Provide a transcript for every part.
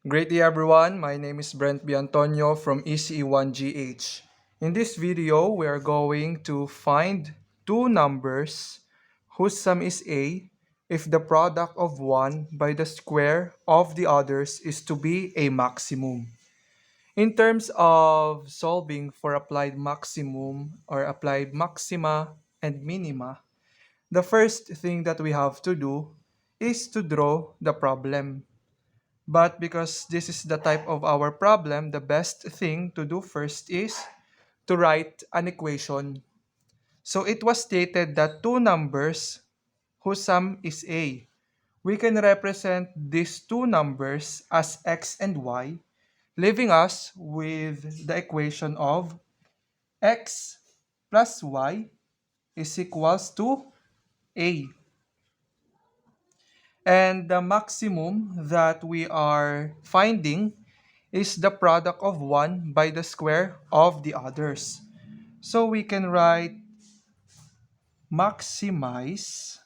Great day everyone, my name is Brent B. Antonio from ECE1GH. In this video, we are going to find two numbers whose sum is A if the product of one by the square of the others is to be a maximum. In terms of solving for applied maximum or applied maxima and minima, the first thing that we have to do is to draw the problem. But because this is the type of our problem, the best thing to do first is to write an equation. So it was stated that two numbers whose sum is A. We can represent these two numbers as x and y, leaving us with the equation of x plus y is equals to A. And the maximum that we are finding is the product of one by the square of the others. So we can write maximize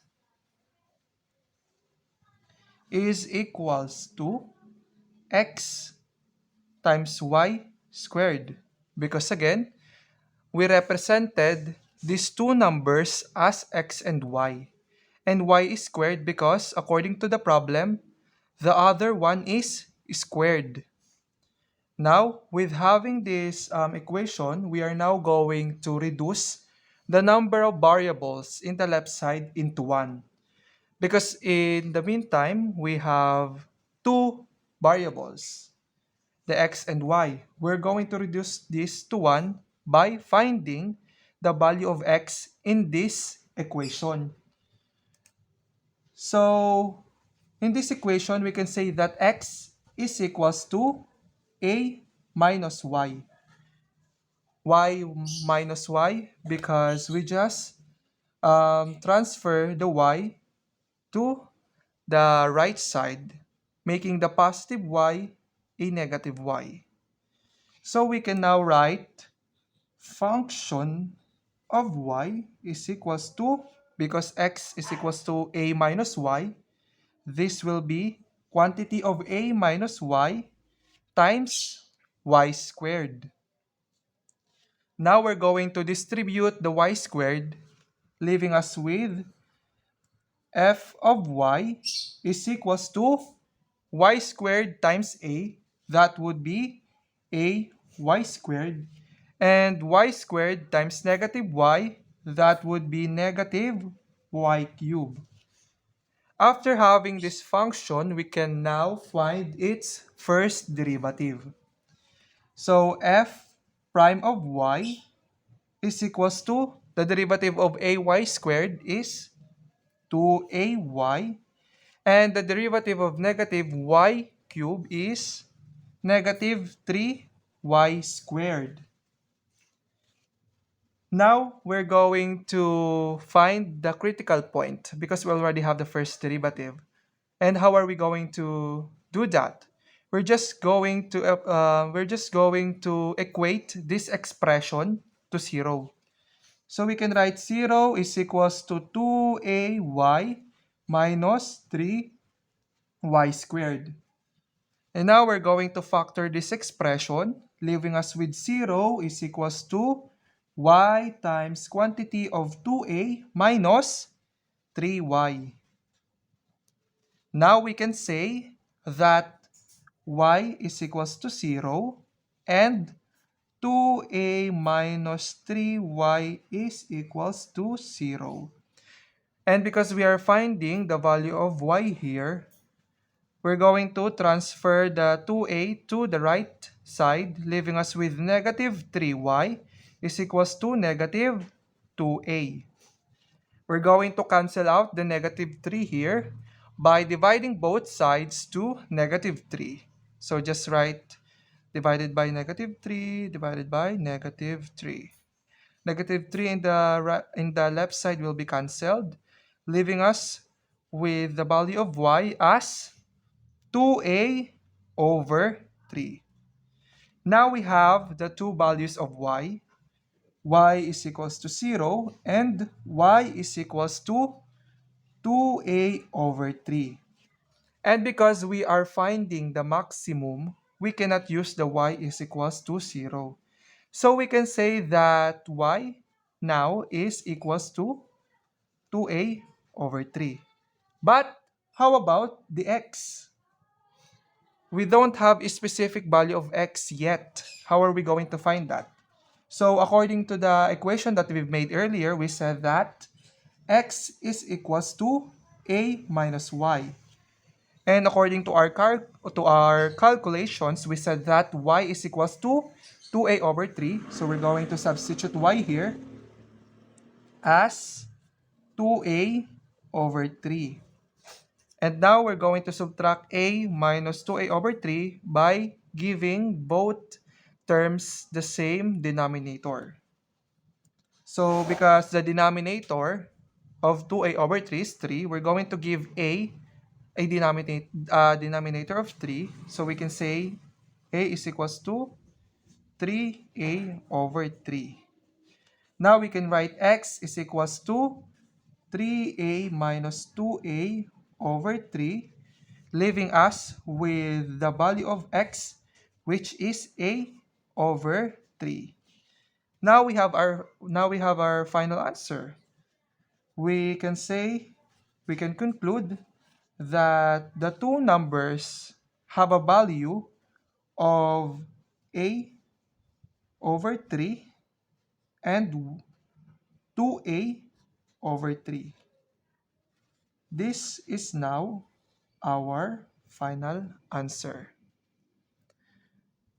is equals to x times y squared. Because again, we represented these two numbers as x and y. And y is squared because according to the problem, the other one is squared. Now, with having this equation, we are now going to reduce the number of variables in the left side into 1. Because in the meantime, we have two variables, the x and y. We're going to reduce this to 1 by finding the value of x in this equation. So, in this equation, we can say that x is equals to a minus y. Why minus y? Because we just transfer the y to the right side, making the positive y a negative y. So we can now write function of y is equals to, because x is equals to a minus y, this will be quantity of a minus y times y squared. Now we're going to distribute the y squared, leaving us with f of y is equals to y squared times a. That would be a y squared. And y squared times negative y, that would be negative y cubed. After having this function, we can now find its first derivative. So f prime of y is equals to the derivative of ay squared is 2ay, and the derivative of negative y cubed is negative 3y squared. Now we're going to find the critical point because we already have the first derivative. And how are we going to do that? We're just going to equate this expression to 0. So we can write 0 is equals to 2ay minus 3y squared. And now we're going to factor this expression, leaving us with 0 is equals to y times quantity of 2a minus 3y. Now we can say that y is equals to 0 and 2a minus 3y is equals to 0. And because we are finding the value of y here, we're going to transfer the 2a to the right side, leaving us with negative 3y is equals to negative 2a. We're going to cancel out the negative 3 here by dividing both sides to negative 3. So just write divided by negative 3 divided by negative 3. Negative 3 in the left side will be cancelled, leaving us with the value of y as 2a over 3. Now we have the two values of y. Y is equals to 0 and y is equals to 2a over 3. And because we are finding the maximum, we cannot use the y is equals to 0. So we can say that y now is equals to 2a over 3. But how about the x? We don't have a specific value of x yet. How are we going to find that? So according to the equation that we've made earlier, we said that x is equals to a minus y. And according to our calculations, we said that y is equals to 2a over 3. So we're going to substitute y here as 2a over 3. And now we're going to subtract a minus 2a over 3 by giving both terms the same denominator. So because the denominator of 2a over 3 is 3, we're going to give a denominator of 3. So we can say a is equals to 3a over 3. Now we can write x is equals to 3a minus 2a over 3, leaving us with the value of x, which is a over 3. Now we have our final answer. We can conclude that the two numbers have a value of a over 3 and 2a over 3. This is now our final answer.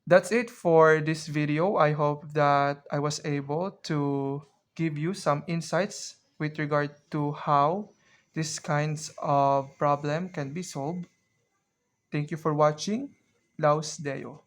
That's it for this video. I hope that I was able to give you some insights with regard to how these kinds of problem can be solved. Thank you for watching. Laus Deo.